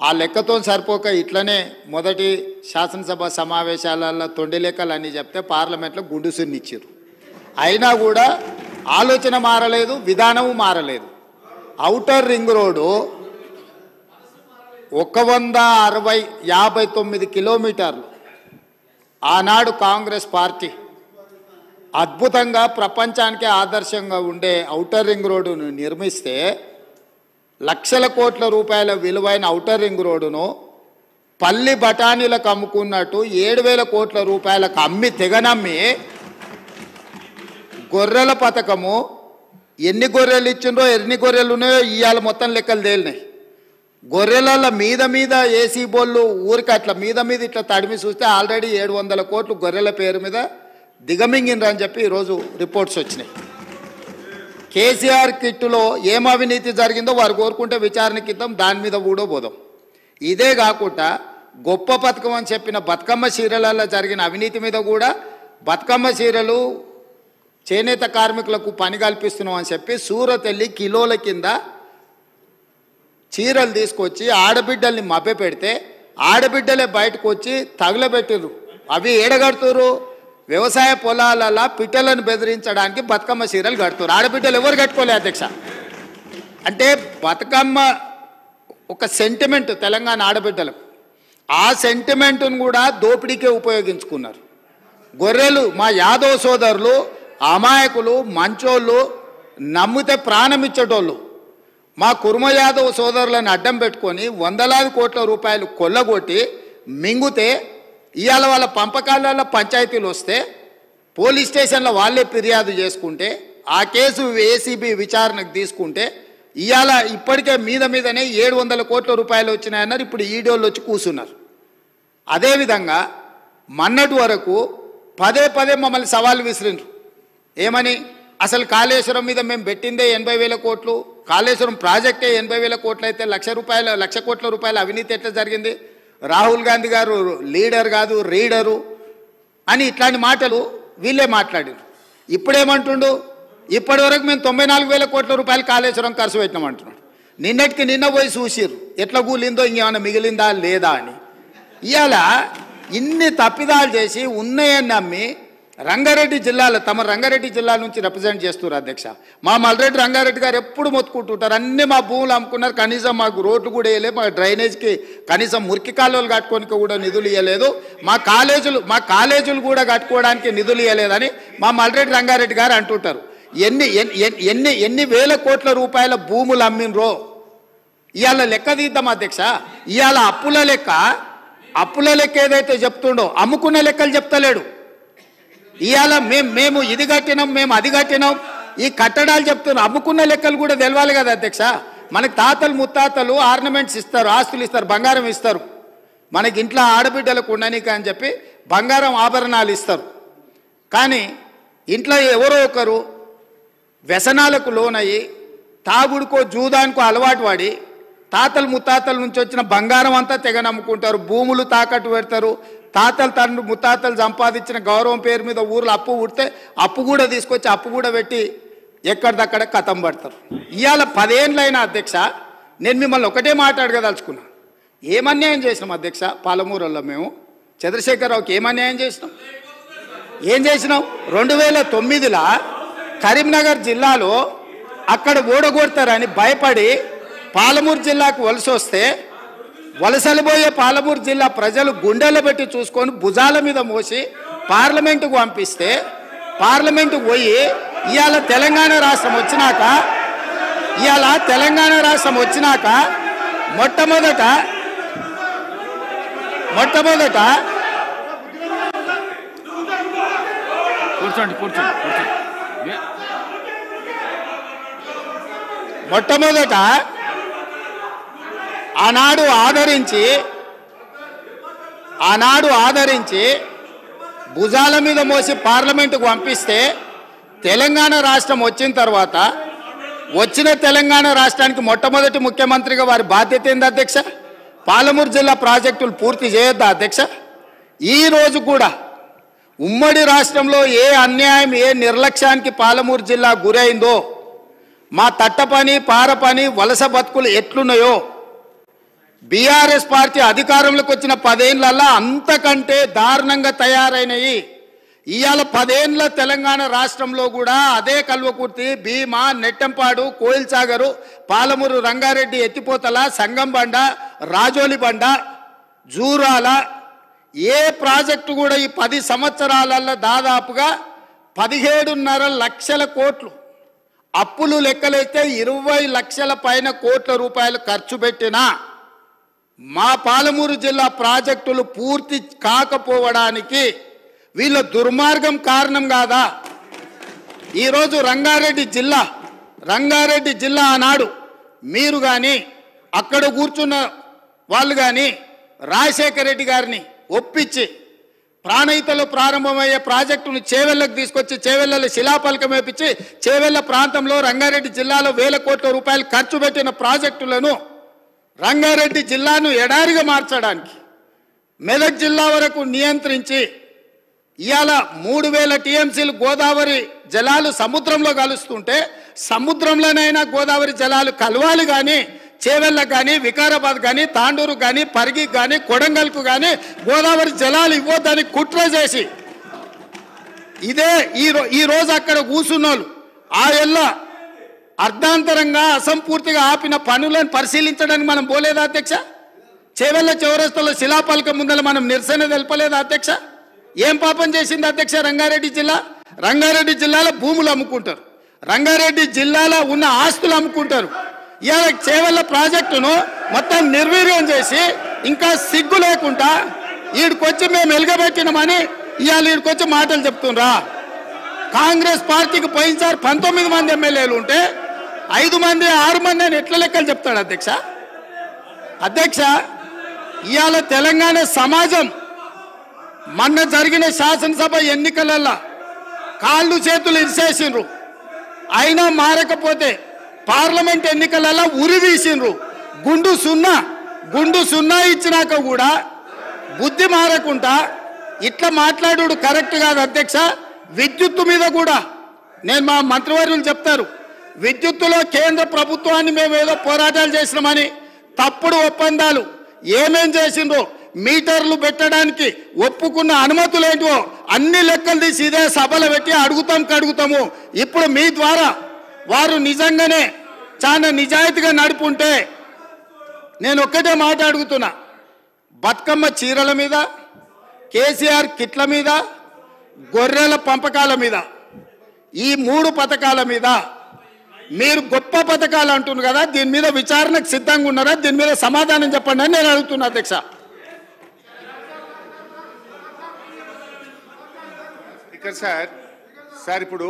ఆ లెక్కతో సరిపోక ఇట్లనే మొదటి శాసనసభ సమావేశాలలో తొండి లెక్కలన్నీ చెప్తే పార్లమెంట్లో గుండుసునిచ్చారు. అయినా కూడా ఆలోచన మారలేదు, విధానము మారలేదు. ఔటర్ రింగ్ రోడ్డు 159 కిలోమీటర్లు ఆనాడు కాంగ్రెస్ పార్టీ అద్భుతంగా ప్రపంచానికి ఆదర్శంగా ఉండే ఔటర్ రింగ్ రోడ్డును నిర్మిస్తే లక్షల కోట్ల రూపాయల విలువైన ఔటర్ రింగ్ రోడ్డును పల్లి బఠానీలకు అమ్ముకున్నట్టు 7,000 కోట్ల రూపాయలకు అమ్మి తెగనమ్మి గొర్రెల పథకము ఎన్ని గొర్రెలు ఇచ్చిండ్రో ఎన్ని గొర్రెలు ఉన్నాయో ఇవాళ మొత్తం లెక్కలు తేలినాయి. గొర్రెల మీద ఏసీ బోళ్ళు ఊరికి అట్లా మీద ఇట్లా తడిమి చూస్తే ఆల్రెడీ 700 కోట్లు గొర్రెల పేరు మీద దిగమింగినరని చెప్పి ఈరోజు రిపోర్ట్స్ వచ్చినాయి. కేసీఆర్ కిట్టులో ఏం అవినీతి జరిగిందో వారు కోరుకుంటే విచారణకి ఇద్దాం, దాని మీద కూడా పోదాం. ఇదే కాకుండా గొప్ప పథకం అని చెప్పిన బతుకమ్మ చీరలలో జరిగిన అవినీతి మీద కూడా బతుకమ్మ చీరలు చేనేత కార్మికులకు పని కల్పిస్తున్నాం అని చెప్పి సూరత్ వెళ్ళి కిలోల కింద చీరలు తీసుకొచ్చి ఆడబిడ్డల్ని మభ్యపెడితే ఆడబిడ్డలే బయటకు వచ్చి తగులబెట్టిర్రు. అవి ఏడగడుతురు వ్యవసాయ పొలాలలో పిట్టలను బెదిరించడానికి బతుకమ్మ చీరలు కడుతున్నారు. ఆడబిడ్డలు ఎవరు కట్టుకోలే అధ్యక్ష. అంటే బతుకమ్మ ఒక సెంటిమెంట్ తెలంగాణ ఆడబిడ్డలకు, ఆ సెంటిమెంట్ను కూడా దోపిడీకే ఉపయోగించుకున్నారు. గొర్రెలు మా యాదవ్ సోదరులు అమాయకులు, మంచోళ్ళు, నమ్మితే ప్రాణం ఇచ్చేటోళ్ళు మా కుర్మ యాదవ్ సోదరులను అడ్డం పెట్టుకొని 100,000 కోట్ల రూపాయలు కొల్లగొట్టి మింగుతే ఇవాళ వాళ్ళ పంపకాలలో పంచాయతీలు వస్తే పోలీస్ స్టేషన్లో వాళ్ళే ఫిర్యాదు చేసుకుంటే ఆ కేసు ఏసీబీ విచారణకు తీసుకుంటే ఇవాళ ఇప్పటికే మీదనే 700 కోట్ల రూపాయలు వచ్చినాయన్నారు. ఇప్పుడు ఈడోళ్ళు వచ్చి కూర్చున్నారు. అదేవిధంగా మొన్నటి వరకు పదే మమ్మల్ని సవాల్ విసిరిండ్రు. ఏమని? అసలు కాళేశ్వరం మీద మేము పెట్టిందే 80,000 కోట్లు, కాళేశ్వరం ప్రాజెక్టే 80,000 కోట్లు అయితే 1,00,000 కోట్ల రూపాయల అవినీతి ఎట్లా జరిగింది? రాహుల్ గాంధీ గారు లీడర్ కాదు రీడరు అని ఇట్లాంటి మాటలు వీళ్ళే మాట్లాడారు. ఇప్పుడేమంటుండు? ఇప్పటి వరకు మేము 94,000 కోట్ల రూపాయలు కాళేశ్వరం ఖర్చు పెట్టినామంటున్నాడు. నిన్నటికి నిన్న పోయి చూసిర్రు ఎట్లా కూలిందో, ఇంకేమైనా మిగిలిందా లేదా అని. ఇవాళ ఇన్ని తప్పిదాలు చేసి ఉన్నాయని నమ్మి రంగారెడ్డి జిల్లాలో తమ రంగారెడ్డి జిల్లా నుంచి రిప్రజెంట్ చేస్తున్నారు అధ్యక్ష. మా మల్రెడ్డి రంగారెడ్డి గారు ఎప్పుడు మొత్తుకుంటుంటారు, అన్నీ మా భూములు అమ్ముకున్నారు, కనీసం మాకు రోడ్లు కూడా వేయలేదు, మా డ్రైనేజ్కి కనీసం మురికి కాలువలు కట్టుకోనికి కూడా నిధులు ఇవ్వలేదు, మా కాలేజీలు కూడా కట్టుకోవడానికి నిధులు ఇవ్వలేదని మా మల్రెడ్డి రంగారెడ్డి గారు అంటుంటారు. ఎన్ని వేల కోట్ల రూపాయల భూములు అమ్మినరో ఇవాళ లెక్క తీద్దాం అధ్యక్ష. ఇవాళ అప్పుల లెక్క ఏదైతే చెప్తుండో అమ్ముకున్న లెక్కలు చెప్తలేడు. ఇవాళ మేము ఇది కట్టినాం, మేము అది కట్టినాం, ఈ కట్టడాలు చెప్తున్నాం. అమ్ముకున్న లెక్కలు కూడా తెలవాలి కదా అధ్యక్ష. మనకి తాతలు ముత్తాతలు ఆర్నమెంట్స్ ఇస్తారు, ఆస్తులు ఇస్తారు, బంగారం ఇస్తారు. మనకి ఇంట్లో ఆడబిడ్డలకు ఉండనీక అని చెప్పి బంగారం ఆభరణాలు ఇస్తారు. కానీ ఇంట్లో ఎవరో ఒకరు వ్యసనాలకు లోనయ్యి తాగుడుకో జూదానికో అలవాటు పడి తాతలు ముత్తాతల నుంచి వచ్చిన బంగారం అంతా తెగ నమ్ముకుంటారు, భూములు తాకట్టు పెడతారు. తాతలు ముత్తాతలు సంపాదించిన గౌరవం పేరు మీద ఊర్లో అప్పు పుడితే అప్పు కూడా తీసుకొచ్చి అప్పు కూడా పెట్టి ఎక్కడిదక్కడ కథం పడతారు. ఇవాళ 10 ఏళ్ళైనా అధ్యక్ష నేను మిమ్మల్ని ఒకటే మాట్లాడగదలుచుకున్నా. ఏమన్యాయం చేసినాం అధ్యక్ష? పాలమూరులో మేము చంద్రశేఖరరావుకి ఏమన్యాయం చేసినాం? 2009లో కరీంనగర్ జిల్లాలో అక్కడ ఓడగొడతారని భయపడి పాలమూరు జిల్లాకు వలస వస్తే వలసలు పోయే పాలమూరు జిల్లా ప్రజలు గుండెలు పెట్టి చూసుకొని భుజాల మీద మోసి పార్లమెంటుకు పంపిస్తే పార్లమెంటుకు పోయి ఇవాళ తెలంగాణ రాష్ట్రం వచ్చినాక మొట్టమొదట ఆనాడు ఆదరించి భుజాల మీద మోసి పార్లమెంటుకు పంపిస్తే తెలంగాణ రాష్ట్రం వచ్చిన తర్వాత వచ్చిన తెలంగాణ రాష్ట్రానికి మొట్టమొదటి ముఖ్యమంత్రిగా వారి బాధ్యత ఏంది అధ్యక్ష? పాలమూరు జిల్లా ప్రాజెక్టులు పూర్తి చేయొద్దా అధ్యక్ష? ఈ రోజు కూడా ఉమ్మడి రాష్ట్రంలో ఏ అన్యాయం ఏ నిర్లక్ష్యానికి పాలమూరు జిల్లా గురైందో, మా తట్ట పని పార పని వలస బతుకులు ఎట్లున్నాయో బీఆర్ఎస్ పార్టీ అధికారంలోకి వచ్చిన 10 ఏళ్లలో అంతకంటే దారుణంగా తయారైనవి. ఇవాళ 10 ఏళ్ల తెలంగాణ రాష్ట్రంలో కూడా అదే కల్వకుర్తి, భీమా, నెట్టంపాడు, కోయిల్సాగరు, పాలమూరు రంగారెడ్డి ఎత్తిపోతల, సంగంబండ, రాజోలి బండ, జూరాల ఏ ప్రాజెక్టు కూడా ఈ 10 సంవత్సరాలలో దాదాపుగా 17.5 లక్షల కోట్లు అప్పులు లెక్కలైతే 20 లక్షల పైన కోట్ల రూపాయలు ఖర్చు పెట్టినా మా పాలమూరు జిల్లా ప్రాజెక్టులు పూర్తి కాకపోవడానికి వీళ్ళ దుర్మార్గం కారణం కాదా? ఈరోజు రంగారెడ్డి జిల్లా ఆనాడు మీరు కానీ అక్కడ కూర్చున్న వాళ్ళు కానీ రాజశేఖర రెడ్డి గారిని ఒప్పించి ప్రాణహితలో ప్రారంభమయ్యే ప్రాజెక్టును చేవెళ్లకు తీసుకొచ్చి చేవెళ్లలో శిలాఫలకం వేపించి చేవెళ్ల ప్రాంతంలో రంగారెడ్డి జిల్లాలో 1000 కోట్ల రూపాయలు ఖర్చు పెట్టిన ప్రాజెక్టులను రంగారెడ్డి జిల్లాను ఎడారిగా మార్చడానికి మెదక్ జిల్లా వరకు నియంత్రించి ఇవాళ 3000 టీఎంసీలు గోదావరి జలాలు సముద్రంలో కలుస్తుంటే సముద్రంలోనైనా గోదావరి జలాలు కలవాలి కానీ చేవెళ్ళకు కానీ వికారాబాద్ కానీ తాండూరు కానీ పరిగికి కానీ కొడంగల్కు కానీ గోదావరి జలాలు ఇవ్వద్దని కుట్ర చేసి ఇదే ఈ రోజు అక్కడ కూర్చున్నోళ్ళు ఆ ఎల్ల అర్ధాంతరంగా అసంపూర్తిగా ఆపిన పనులను పరిశీలించడానికి మనం పోలేదా అధ్యక్ష? చేవెళ్ళ చౌరస్తాలో శిలాఫలకం ముందర మనం నిరసన తెలపలేదా అధ్యక్ష? ఏం పాపం చేసింది అధ్యక్ష రంగారెడ్డి జిల్లా? రంగారెడ్డి జిల్లాలో భూములు అమ్ముకుంటారు, రంగారెడ్డి జిల్లాలో ఉన్న ఆస్తులు అమ్ముకుంటారు. ఇవాళ చేవెళ్ళ ప్రాజెక్టును మొత్తం నిర్వీర్యం చేసి ఇంకా సిగ్గు లేకుండా ఈడికొచ్చి మేము వెలుగబెట్టినామని ఇవాళ ఈడికొచ్చి మాటలు చెప్తుండ్రా? కాంగ్రెస్ పార్టీకి పోయినసారి 19 మంది ఎమ్మెల్యేలు ఉంటే 5 మంది 6 మంది అని ఎట్లా లెక్కలు చెప్తాడు అధ్యక్ష? అధ్యక్ష, ఇవాళ తెలంగాణ సమాజం మొన్న జరిగిన శాసనసభ ఎన్నికలలో కాళ్ళు చేతులు ఇరిసేసిండ్రు, అయినా మారకపోతే పార్లమెంట్ ఎన్నికలలో ఉరి తీసిండ్రు. గుండు సున్నా ఇచ్చినాక కూడా బుద్ధి మారకుండా ఇట్లా మాట్లాడు కరెక్ట్ కాదు అధ్యక్ష. విద్యుత్తు మీద కూడా నేను మా మంత్రివర్యులు చెప్తారు, విద్యుత్తులో కేంద్ర ప్రభుత్వాన్ని మేము ఏదో పోరాటాలు చేసినామని తప్పుడు ఒప్పందాలు ఏమేం చేసిండ్రో మీటర్లు పెట్టడానికి ఒప్పుకున్న అనుమతులు ఏంటో అన్ని లెక్కలు తీసి ఇదే సభలో పెట్టి అడుగుతాము. ఇప్పుడు మీ ద్వారా వారు నిజంగానే చాలా నిజాయితీగా నడుపుంటే నేను ఒక్కటే మాట అడుగుతున్నా, బతుకమ్మ చీరల మీద, కేసీఆర్ కిట్ల మీద, గొర్రెల పంపకాల మీద, ఈ 3 పథకాల మీద మీరు గొప్ప పథకాలు అంటున్నారు కదా, దీని మీద విచారణకు సిద్ధంగా ఉన్నారా? దీని మీద సమాధానం చెప్పండి అని నేను అడుగుతున్నా అధ్యక్ష. సార్ ఇప్పుడు